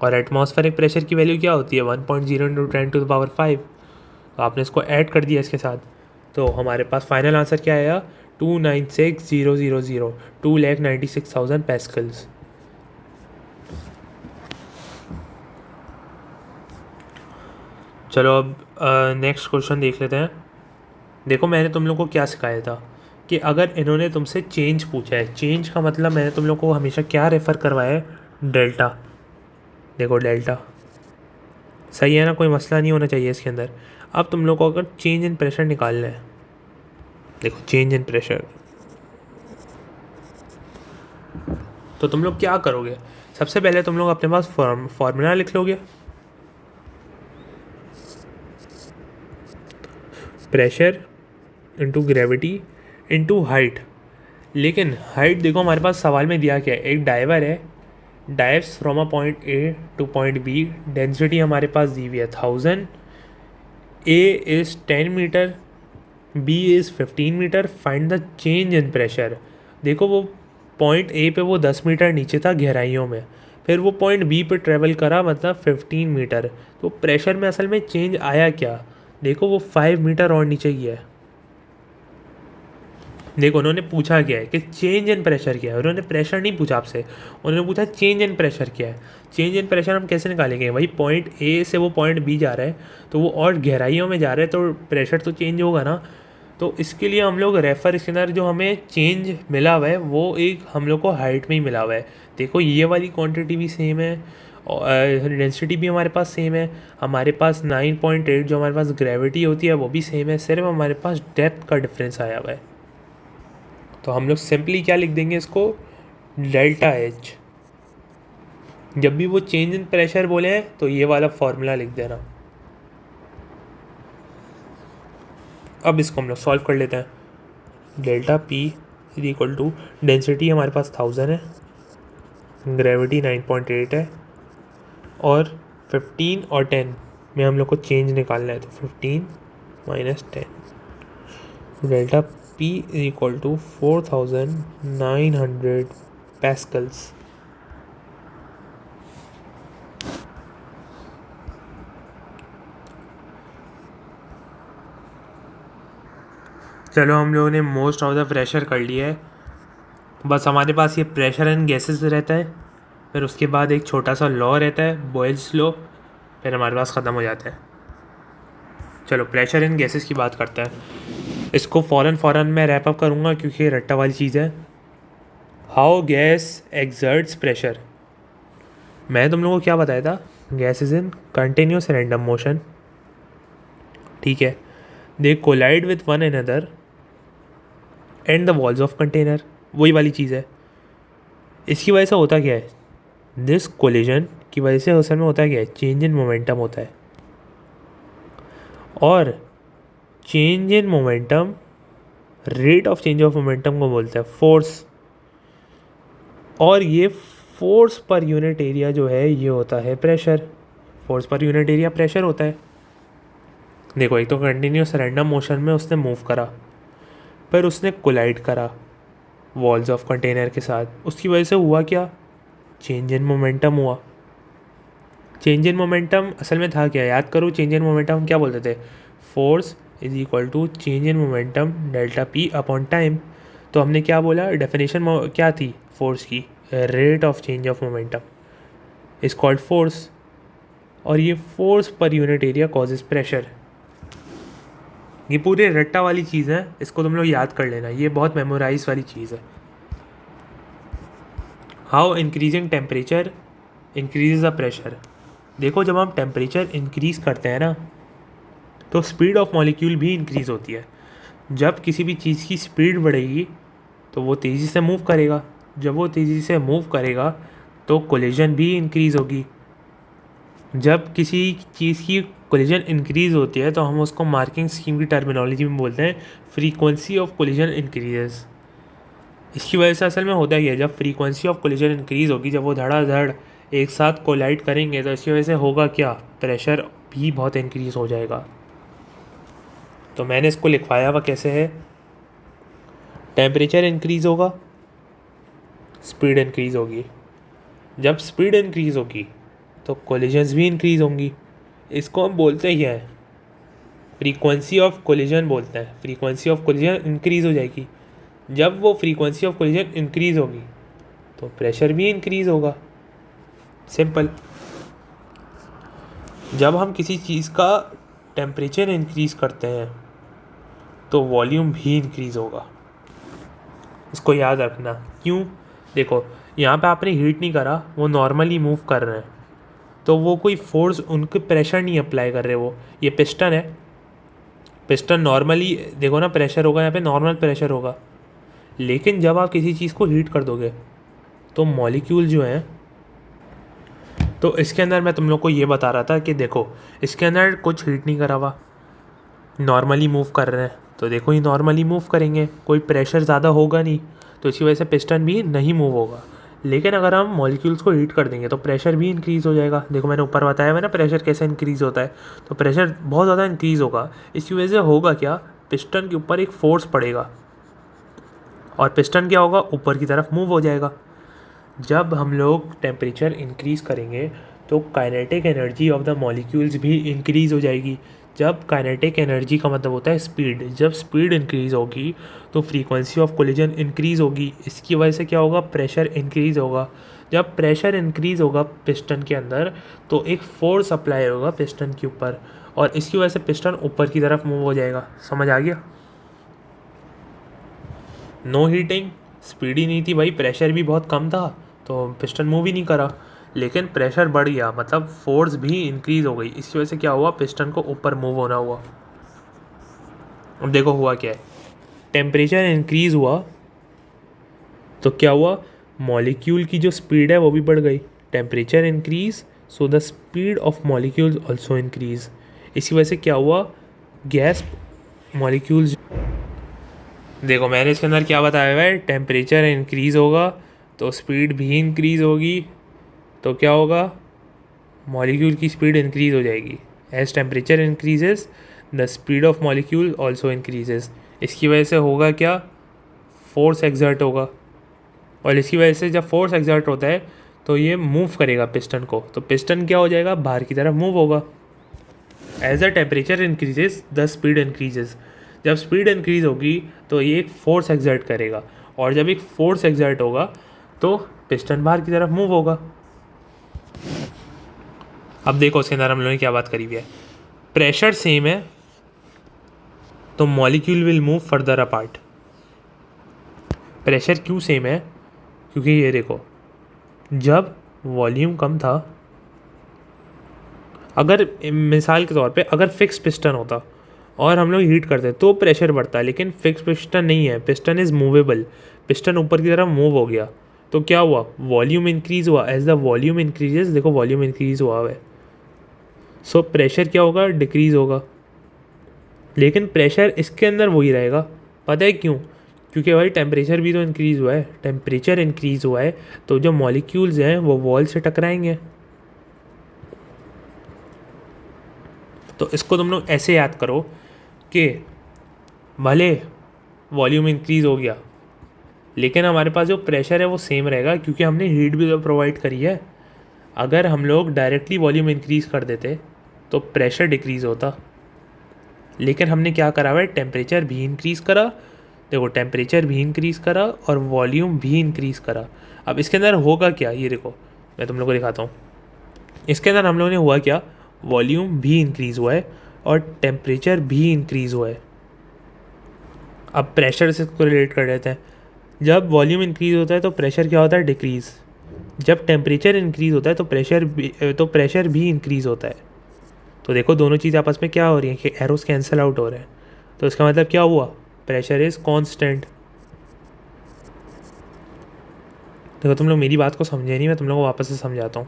और एटमॉस्फेरिक प्रेशर की वैल्यू क्या होती है 1.0 इंटू 10⁵, तो आपने इसको ऐड कर दिया इसके साथ। तो हमारे पास फाइनल आंसर क्या आया 296,000, 2,96,000 पैस्कल्स। चलो अब नेक्स्ट क्वेश्चन देख लेते हैं। देखो मैंने तुम लोग को क्या सिखाया था कि अगर इन्होंने तुमसे चेंज पूछा है, चेंज का मतलब मैंने तुम लोग को हमेशा क्या रेफ़र करवाया है, डेल्टा। देखो डेल्टा सही है ना, कोई मसला नहीं होना चाहिए इसके अंदर। अब तुम लोग को अगर चेंज इन प्रेशर निकालना है, देखो चेंज इन प्रेशर, तो तुम लोग क्या करोगे, सबसे पहले तुम लोग अपने पास फॉर्मूला लिख लोगे। Pressure into gravity into height. लेकिन हाइट देखो हमारे पास सवाल में दिया क्या है, एक डाइवर है, dives from a point A to point B, density हमारे पास दी हुई है 1000, A is 10 metre, B is 15 metre, find the change in pressure. देखो वो पॉइंट ए पे वो 10 मीटर नीचे था गहराइयों में, फिर वो पॉइंट बी पे ट्रेवल करा मतलब 15 मीटर, तो प्रेशर में असल में चेंज आया क्या, देखो वो 5 मीटर और नीचे गया है। देखो उन्होंने पूछा क्या है कि चेंज इन प्रेशर क्या है, उन्होंने प्रेशर नहीं पूछा आपसे, उन्होंने पूछा चेंज इन प्रेशर क्या है। चेंज इन प्रेशर हम कैसे निकालेंगे, वही पॉइंट ए से वो पॉइंट बी जा रहा है तो वो और गहराइयों में जा रहा है तो प्रेशर तो चेंज होगा ना। तो इसके लिए हम लोग रेफर इसके अंदर जो हमें चेंज मिला हुआ है वो एक हम लोग को हाइट में ही मिला हुआ है। देखो ये वाली क्वांटिटी भी सेम है और डेंसिटी भी हमारे पास सेम है, हमारे पास 9.8 जो हमारे पास ग्रेविटी होती है वो भी सेम है, सिर्फ हमारे पास डेप्थ का डिफरेंस आया हुआ है। तो हम लोग सिंपली क्या लिख देंगे इसको, डेल्टा एच। जब भी वो चेंज इन प्रेशर बोले हैं तो ये वाला फॉर्मूला लिख देना। अब इसको हम लोग सॉल्व कर लेते हैं। Delta P is equal to, density हमारे पास 1000 है, ग्रेविटी 9.8 है, और 15 और 10 में हम लोग को चेंज निकालना है, तो 15 minus 10, delta P is equal to 4900 pascals. चलो हम लोगों ने मोस्ट ऑफ द प्रेशर कर लिया है, बस हमारे पास ये प्रेशर एंड गैसेस रहता है, फिर उसके बाद एक छोटा सा लॉ रहता है बॉयल्स लॉ, फिर हमारे पास ख़त्म हो जाता है। चलो प्रेशर एंड गैसेस की बात करते हैं, इसको फ़ौरन मैं रैप अप करूँगा क्योंकि ये रट्टा वाली चीज़ है। हाउ गैस एक्सर्ट्स प्रेशर, मैं तुम लोगों को क्या बताया था, gas is in continuous random motion, ठीक है, they collide with one another and the walls of container, वही वाली चीज़ है। इसकी वजह से होता क्या है, दिस कोलिजन की वजह से असल में होता क्या है, चेंज इन मोमेंटम होता है, और change in momentum, rate of change of momentum को बोलते हैं फोर्स, और ये फोर्स पर यूनिट एरिया जो है ये होता है pressure, force per unit area pressure होता है। देखो एक तो कंटिन्यूस रैंडम मोशन में उसने मूव करा, फिर उसने कोलाइड करा वॉल्स ऑफ कंटेनर के साथ, उसकी वजह से हुआ क्या, चेंज इन मोमेंटम हुआ। चेंज इन मोमेंटम असल में था क्या, याद करो, चेंज इन मोमेंटम हम क्या बोलते थे, force is equal to change in momentum delta P upon time. तो हमने क्या बोला, डेफिनेशन क्या थी फोर्स की, rate of change of momentum is called force, और ये force per unit area causes pressure. ये पूरे रट्टा वाली चीज़ है, इसको तुम लोग याद कर लेना, ये बहुत मेमोराइज वाली चीज़ है। How increasing temperature increase the pressure, देखो जब हम टेम्परेचर इंक्रीज़ करते हैं ना तो स्पीड ऑफ मॉलिक्यूल भी इंक्रीज़ होती है। जब किसी भी चीज़ की स्पीड बढ़ेगी तो वो तेज़ी से मूव करेगा, जब वो तेज़ी से मूव करेगा तो कोलिजन भी इंक्रीज़ होगी। जब किसी चीज़ की कोलिजन इंक्रीज़ होती है तो हम उसको मार्किंग स्कीम की टर्मिनोलॉजी में बोलते हैं फ्रीक्वेंसी ऑफ कोलिजन इंक्रीजेस। इसकी वजह से असल में होता ही है, जब फ्रीक्वेंसी ऑफ कोलिजन इंक्रीज़ होगी, जब वो धड़ाधड़ एक साथ कोलाइड करेंगे तो इसकी वजह से होगा क्या, प्रेशर भी बहुत इंक्रीज़ हो जाएगा। तो मैंने इसको लिखवाया हुआ कैसे है, टेम्परेचर इंक्रीज़ होगा, स्पीड इंक्रीज़ होगी, जब स्पीड इंक्रीज़ होगी तो कोलिजन्स भी इंक्रीज़ होंगी। इसको हम बोलते ही हैं फ्रीक्वेंसी ऑफ कोलिजन बोलते हैं, फ्रीक्वेंसी ऑफ कोलिजन इंक्रीज़ हो जाएगी। जब वो फ्रीक्वेंसी ऑफ कोलिजन इंक्रीज़ होगी तो प्रेशर भी इंक्रीज़ होगा, सिंपल। जब हम किसी चीज़ का टेम्परेचर इंक्रीज़ करते हैं तो वॉल्यूम भी इंक्रीज़ होगा, इसको याद रखना। क्यों, देखो यहाँ पे आपने हीट नहीं करा, वो नॉर्मली मूव कर रहे हैं तो वो कोई फोर्स उनके प्रेशर नहीं अप्लाई कर रहे, वो ये पिस्टन है, पिस्टन नॉर्मली देखो ना प्रेशर होगा, यहाँ पे नॉर्मल प्रेशर होगा। लेकिन जब आप किसी चीज़ को हीट कर दोगे तो मॉलिक्यूल जो हैं, तो इसके अंदर मैं तुम लोग को ये बता रहा था कि देखो इसके अंदर कुछ हीट नहीं करा हुआ, नॉर्मली मूव कर रहे हैं, तो देखो ये नॉर्मली मूव करेंगे, कोई प्रेशर ज़्यादा होगा नहीं, तो इसी वजह से पिस्टन भी नहीं मूव होगा। लेकिन अगर हम मॉलिक्यूल्स को हीट कर देंगे तो प्रेशर भी इंक्रीज़ हो जाएगा। देखो मैंने ऊपर बताया है ना प्रेशर कैसे इंक्रीज़ होता है, तो प्रेशर बहुत ज़्यादा इंक्रीज़ होगा। इसकी वजह से होगा क्या, पिस्टन के ऊपर एक फोर्स पड़ेगा और पिस्टन क्या होगा, ऊपर की तरफ मूव हो जाएगा। जब हम लोग टेम्परेचर इंक्रीज़ करेंगे तो kinetic energy of the molecules भी इंक्रीज़ हो जाएगी। जब काइनेटिक एनर्जी का मतलब होता है स्पीड, जब स्पीड इंक्रीज़ होगी तो फ्रीक्वेंसी ऑफ कोलिजन इंक्रीज़ होगी। इसकी वजह से क्या होगा, प्रेशर इंक्रीज़ होगा। जब प्रेशर इंक्रीज़ होगा पिस्टन के अंदर तो एक फोर्स अप्लाई होगा पिस्टन के ऊपर और इसकी वजह से पिस्टन ऊपर की तरफ मूव हो जाएगा। समझ आ गया? नो हीटिंग, स्पीड ही नहीं थी भाई, प्रेशर भी बहुत कम था तो पिस्टन मूव ही नहीं करा। लेकिन प्रेशर बढ़ गया मतलब फोर्स भी इंक्रीज़ हो गई, इसकी वजह से क्या हुआ, पिस्टन को ऊपर मूव होना हुआ। अब देखो हुआ क्या है, टेम्परेचर इंक्रीज़ हुआ तो क्या हुआ, मॉलिक्यूल की जो स्पीड है वो भी बढ़ गई। Temperature increase so the speed of molecules also increase. इसी वजह से क्या हुआ, गैस मॉलिक्यूल्स, देखो मैंने इसके अंदर क्या बताया हुआ है, टेम्परेचर इंक्रीज़ होगा तो स्पीड भी इंक्रीज़ होगी, तो क्या होगा, मॉलिक्यूल की स्पीड इंक्रीज़ हो जाएगी। As temperature increases the speed of molecule also increases. इसकी वजह से होगा क्या, फोर्स एग्जर्ट होगा और इसकी वजह से जब फोर्स एग्जर्ट होता है तो ये मूव करेगा पिस्टन को, तो पिस्टन क्या हो जाएगा, बाहर की तरफ मूव होगा। As the temperature increases the speed increases. जब स्पीड इंक्रीज़ होगी तो ये एक फोर्स एग्जर्ट करेगा और जब एक फोर्स एग्जर्ट होगा तो पिस्टन बाहर की तरफ मूव होगा। अब देखो उसके अंदर हम लोगों ने क्या बात करी हुई है, प्रेशर सेम है तो molecule will move further apart. Pressure क्यों सेम है, क्योंकि ये देखो जब वॉल्यूम कम था, अगर मिसाल के तौर पे अगर फिक्स पिस्टन होता और हम लोग हीट करते तो प्रेशर बढ़ता, लेकिन फिक्स पिस्टन नहीं है, पिस्टन इज़ मूवेबल, पिस्टन ऊपर की तरफ मूव हो गया तो क्या हुआ, वॉल्यूम इंक्रीज़ हुआ। एज द वॉल्यूम इंक्रीजेस, देखो वॉल्यूम इंक्रीज़ हुआ है, सो प्रेशर क्या होगा, डिक्रीज़ होगा। लेकिन प्रेशर इसके अंदर वही रहेगा, पता है क्यों, क्योंकि भाई टेम्परेचर भी तो इंक्रीज़ हुआ है। टेम्परेचर इंक्रीज़ हुआ है तो जो मॉलिक्यूल्स हैं वो वॉल से टकराएंगे। तो इसको तुम लोग ऐसे याद करो कि भले वॉल्यूम इंक्रीज़ हो गया लेकिन हमारे पास जो प्रेशर है वो सेम रहेगा, क्योंकि हमने हीट भी तो प्रोवाइड करी है। अगर हम लोग डायरेक्टली वॉल्यूम इंक्रीज़ कर देते तो प्रेशर डिक्रीज़ होता, लेकिन हमने क्या करा हुआ है, टेम्परेचर भी इंक्रीज़ करा। देखो टेम्परेचर भी इंक्रीज़ करा और वॉल्यूम भी इंक्रीज़ करा। अब इसके अंदर होगा क्या, ये देखो मैं तुम लोग को दिखाता हूँ। इसके अंदर हम लोगों ने हुआ क्या, वॉल्यूम भी इंक्रीज़ हुआ है और टेम्परेचर भी इंक्रीज़ हुआ है। अब प्रेशर से इसको रिलेट कर लेते हैं। जब वॉल्यूम इंक्रीज़ होता है तो प्रेशर क्या होता है, डिक्रीज़। जब टेम्परेचर इंक्रीज़ होता है तो प्रेशर भी इंक्रीज़ होता है। तो देखो दोनों चीज़ आपस में क्या हो रही हैं कि एरोस कैंसिल आउट हो रहे हैं, तो इसका मतलब क्या हुआ, प्रेशर इज़ कांस्टेंट। देखो तुम लोग मेरी बात को समझे नहीं, मैं तुम लोगों को वापस से समझाता हूँ।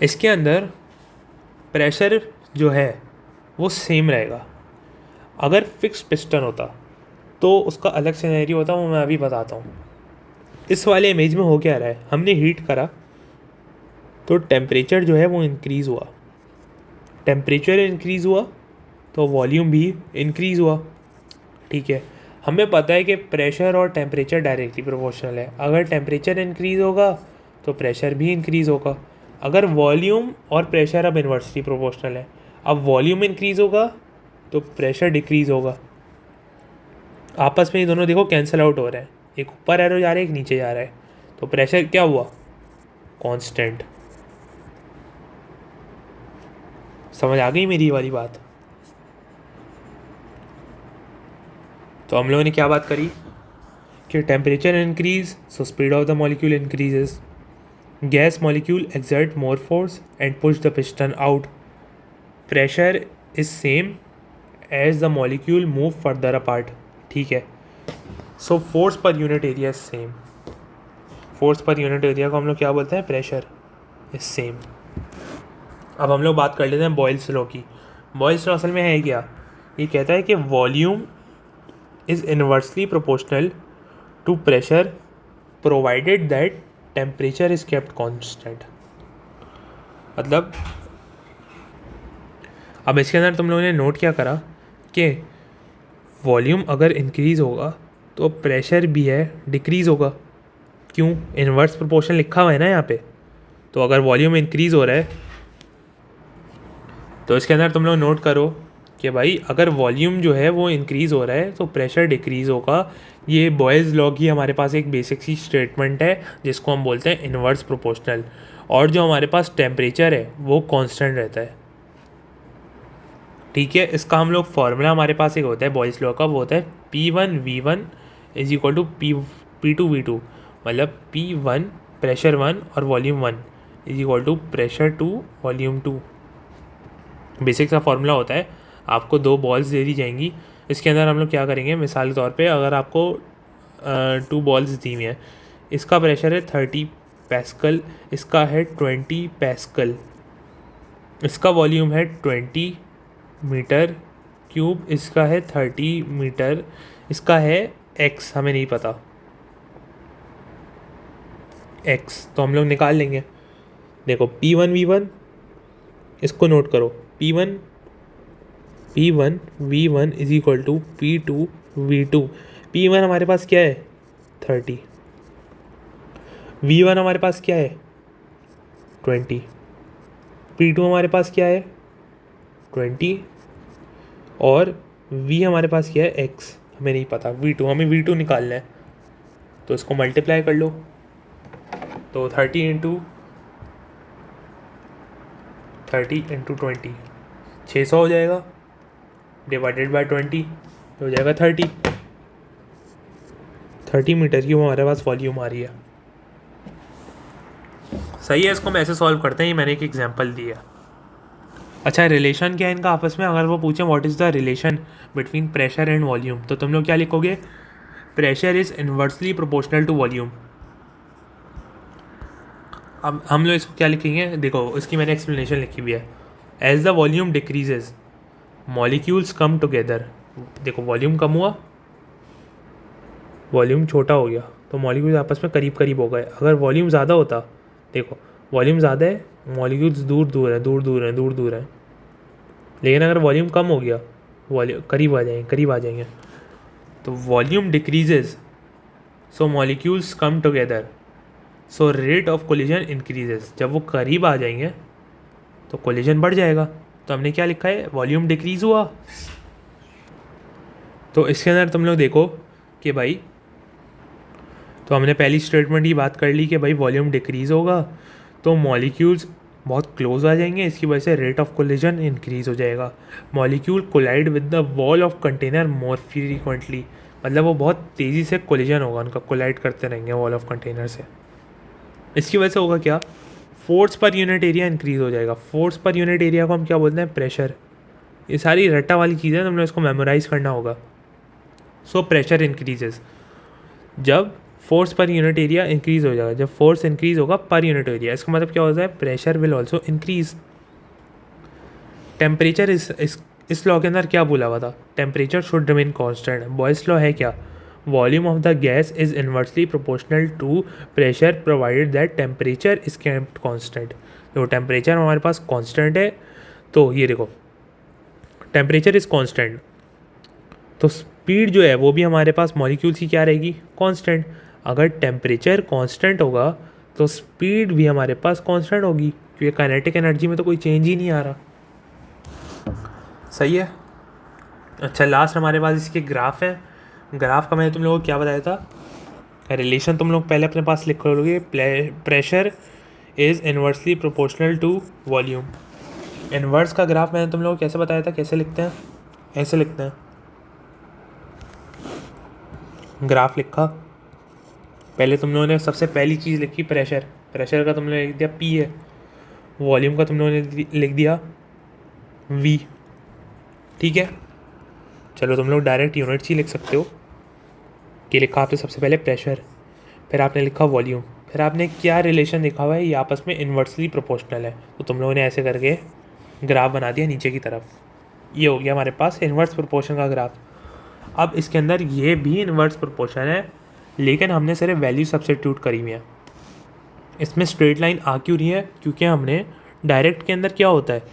इसके अंदर प्रेशर जो है वो सेम रहेगा। अगर फिक्स पिस्टन होता तो उसका अलग सिनेरियो होता, वो मैं अभी बताता हूँ। इस वाले इमेज में हो क्या रहा है, हमने हीट करा तो टेम्परेचर जो है वो इंक्रीज़ हुआ, टेम्परेचर इंक्रीज़ हुआ तो वॉल्यूम भी इंक्रीज़ हुआ। ठीक है, हमें पता है कि प्रेशर और टेम्परेचर डायरेक्टली प्रोपोर्शनल है। अगर टेम्परेचर इंक्रीज़ होगा तो प्रेशर भी इंक्रीज़ होगा। अगर वॉल्यूम और प्रेशर अब इन्वर्सली प्रोपोर्शनल है, अब वॉल्यूम इंक्रीज़ होगा तो प्रेशर डिक्रीज़ होगा। आपस में ये दोनों देखो कैंसिल आउट हो रहे हैं, एक ऊपर एरो जा रहा है एक नीचे जा रहा है, तो प्रेशर क्या हुआ, कांस्टेंट। समझ आ गई मेरी वाली बात। तो हम लोगों ने क्या बात करी कि temperature increase so speed of the molecule increases, gas molecule exert more force and push the piston out. Pressure is same as the molecule move further apart. ठीक है, so force per unit area same, force per unit area को हम लोग क्या बोलते हैं, pressure is same. अब हम लोग बात कर लेते हैं बॉयल्स लॉ की। बॉयल्स लॉ असल में है क्या, ये कहता है कि volume is inversely proportional to pressure provided that temperature is kept constant. मतलब अब इसके अंदर तुम लोगों ने नोट क्या करा कि वॉल्यूम अगर इंक्रीज़ होगा तो प्रेशर भी है डिक्रीज़ होगा। क्यों? इन्वर्स प्रोपोर्शन लिखा हुआ है ना यहाँ पे। तो अगर वॉल्यूम इंक्रीज़ हो रहा है तो इसके अंदर तुम लोग नोट करो कि भाई अगर वॉल्यूम जो है वो इंक्रीज़ हो रहा है तो प्रेशर डिक्रीज़ होगा। ये बॉयज़ लॉ की हमारे पास एक बेसिक सी स्टेटमेंट है जिसको हम बोलते हैं इन्वर्स प्रोपोर्शनल। और जो हमारे पास टेम्परेचर है वो कांस्टेंट रहता है। ठीक है, इसका हम लोग फॉर्मूला हमारे पास एक होता है बॉयज़ लॉ का, वो होता है P1V1 is equal to P2V2। मतलब P1 प्रेशर 1 और volume 1 is equal to pressure 2 volume 2। Basic सा फॉर्मूला होता है। आपको 2 बॉल्स दे दी जाएंगी। इसके अंदर हम लोग क्या करेंगे, मिसाल के तौर पे अगर आपको 2 बॉल्स दी हुई हैं, इसका प्रेशर है 30 पैस्कल, इसका है 20 पैस्कल, इसका वॉल्यूम है 20 मीटर क्यूब, इसका है 30 मीटर, इसका है x, हमें नहीं पता x, तो हम लोग निकाल लेंगे। देखो P1V1, इसको नोट करो, P1V1 is equal to P2V2। P1 हमारे पास क्या है 30, V1 हमारे पास क्या है 20, P2 हमारे पास क्या है 20 और V हमारे पास क्या है x, हमें नहीं पता V2, हमें V2 निकालना है। तो इसको मल्टीप्लाई कर लो, तो 30 इंटू 20 600 हो जाएगा, डिवाइडेड बाय 20 हो जाएगा 30 मीटर की हमारे पास वॉल्यूम आ रही है। सही है, इसको हम ऐसे सॉल्व करते हैं। ये मैंने एक एग्जांपल दिया। अच्छा, रिलेशन क्या है इनका आपस में? अगर वो पूछें what is the relation between pressure and volume, तो तुम लोग क्या लिखोगे? Pressure is inversely proportional to volume. अब हम लोग इसको क्या लिखेंगे, देखो इसकी मैंने एक्सप्लेनेशन लिखी हुई है। As the volume decreases molecules come together. देखो वॉल्यूम कम हुआ, वॉल्यूम छोटा हो गया, तो मॉलिक्यूल्स आपस में करीब करीब हो गए। अगर वॉल्यूम ज़्यादा होता, देखो वॉल्यूम ज़्यादा है, मॉलिक्यूल्स दूर दूर हैं, दूर दूर हैं, दूर दूर हैं। लेकिन अगर वॉल्यूम कम हो गया, वॉल्यूम करीब आ जाएंगे। तो volume decreases so molecules come together, so rate of collision increases. जब वो करीब आ जाएंगे तो कोलिजन बढ़ जाएगा। तो हमने क्या लिखा है, वॉल्यूम डिक्रीज़ हुआ। तो इसके अंदर तुम लोग देखो कि भाई, तो हमने पहली स्टेटमेंट ही बात कर ली कि भाई वॉल्यूम डिक्रीज़ होगा तो मॉलिक्यूल्स बहुत क्लोज आ जाएंगे, इसकी वजह से रेट ऑफ कोलिजन इंक्रीज़ हो जाएगा। Molecule collide with the wall of container more frequently, मतलब वो बहुत तेज़ी से कोलिजन होगा, उनका कोलाइड करते रहेंगे वॉल ऑफ कंटेनर से। इसकी वजह से होगा क्या, force per unit area increase हो जाएगा। फोर्स पर यूनिट एरिया को हम क्या बोलते हैं, प्रेशर। ये सारी रट्टा वाली चीज़ें तुम लोग इसको मेमोराइज़ करना होगा। सो प्रेशर इंक्रीजेज, जब force per unit area increase हो जाएगा, जब फोर्स इंक्रीज़ होगा पर यूनिट एरिया, इसका मतलब क्या होता है, pressure will also increase. Temperature इस लॉ के अंदर क्या बोला हुआ था, temperature should remain constant. Boyle's law है क्या, volume of the gas is inversely proportional to pressure provided that temperature is kept constant. तो टेम्परेचर हमारे पास कांस्टेंट है, तो ये देखो टेम्परेचर इज़ कांस्टेंट, तो स्पीड जो है वो भी हमारे पास मॉलिक्यूल्स की क्या रहेगी, कांस्टेंट। अगर टेम्परेचर कांस्टेंट होगा तो स्पीड भी हमारे पास कांस्टेंट होगी, क्योंकि काइनेटिक एनर्जी में तो कोई चेंज ही नहीं आ रहा। सही है। अच्छा, लास्ट हमारे पास इसके ग्राफ है। ग्राफ का मैंने तुम लोगों को क्या बताया था, रिलेशन तुम लोग पहले अपने पास लिख लोगे, pressure is inversely proportional to volume. Inverse का ग्राफ मैंने तुम लोगों को कैसे बताया था, कैसे लिखते हैं, ऐसे लिखते हैं। ग्राफ लिखा, पहले तुम लोगों ने सबसे पहली चीज़ लिखी प्रेशर, प्रेशर का तुम लोगों ने लिख दिया P है, वॉल्यूम का तुम लोगों ने लिख दिया V। ठीक है, चलो तुम लोग डायरेक्ट यूनिट्स ही लिख सकते हो कि लिखा आपने सबसे पहले प्रेशर, फिर आपने लिखा वॉल्यूम, फिर आपने क्या रिलेशन लिखा हुआ है, ये आपस में इन्वर्सली प्रोपोर्शनल है। तो तुम लोगों ने ऐसे करके ग्राफ बना दिया नीचे की तरफ। ये हो गया हमारे पास इन्वर्स प्रोपोर्शन का ग्राफ। अब इसके अंदर ये भी इन्वर्स प्रोपोर्शन है, लेकिन हमने सिर्फ वैल्यू सब्स्टिट्यूट करी हुई है। इसमें स्ट्रेट लाइन आ क्यों रही है? क्योंकि हमने डायरेक्ट के अंदर क्या होता है,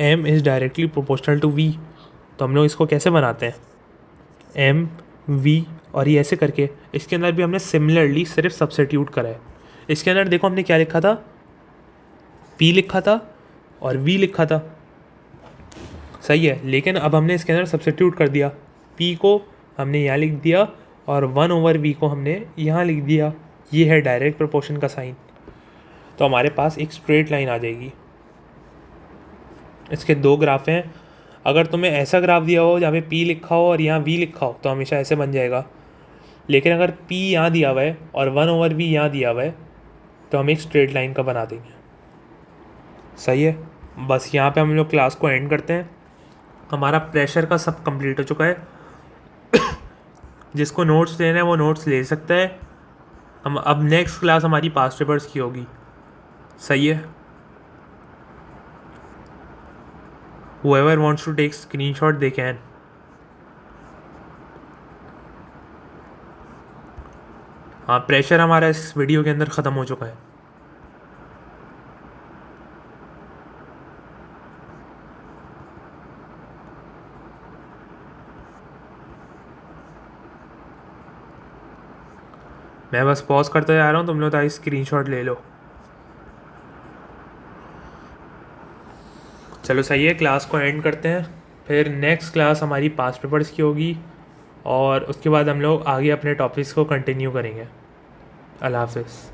m is directly proportional to v। तो हम लोग इसको कैसे बनाते हैं, m v, और ये ऐसे करके इसके अंदर भी हमने सिमिलरली सिर्फ सब्स्टिट्यूट करा है। इसके अंदर देखो हमने क्या लिखा था, p लिखा था और v लिखा था, सही है। लेकिन अब हमने इसके अंदर सब्स्टिट्यूट कर दिया, p को हमने यहाँ लिख दिया और 1/v को हमने यहाँ लिख दिया। ये है डायरेक्ट प्रोपोर्शन का साइन। तो हमारे पास एक स्ट्रेट लाइन आ जाएगी। इसके दो ग्राफ हैं। अगर तुम्हें ऐसा ग्राफ दिया हो जहाँ पे p लिखा हो और यहाँ v लिखा हो तो हमेशा ऐसे बन जाएगा। लेकिन अगर p यहाँ दिया हुआ है और 1/v यहाँ दिया हुआ है तो हम एक स्ट्रेट लाइन का बना देंगे, सही है। बस यहाँ पे हम लोग क्लास को एंड करते हैं। हमारा प्रेशर का सब कंप्लीट हो चुका है। जिसको नोट्स लेना है वो नोट्स ले सकता है। हम अब नेक्स्ट क्लास हमारी पास्ट पेपर्स की होगी, सही है। whoever wants to take screenshot they can। हाँ, प्रेशर हमारा इस वीडियो के अंदर ख़त्म हो चुका है। मैं बस पॉज करते जा रहा हूँ, तुम लोग ताकि स्क्रीनशॉट ले लो। चलो सही है, क्लास को एंड करते हैं। फिर नेक्स्ट क्लास हमारी पास्ट पेपर्स की होगी और उसके बाद हम लोग आगे अपने टॉपिक्स को कंटिन्यू करेंगे। अल्लाह हाफ़िज़।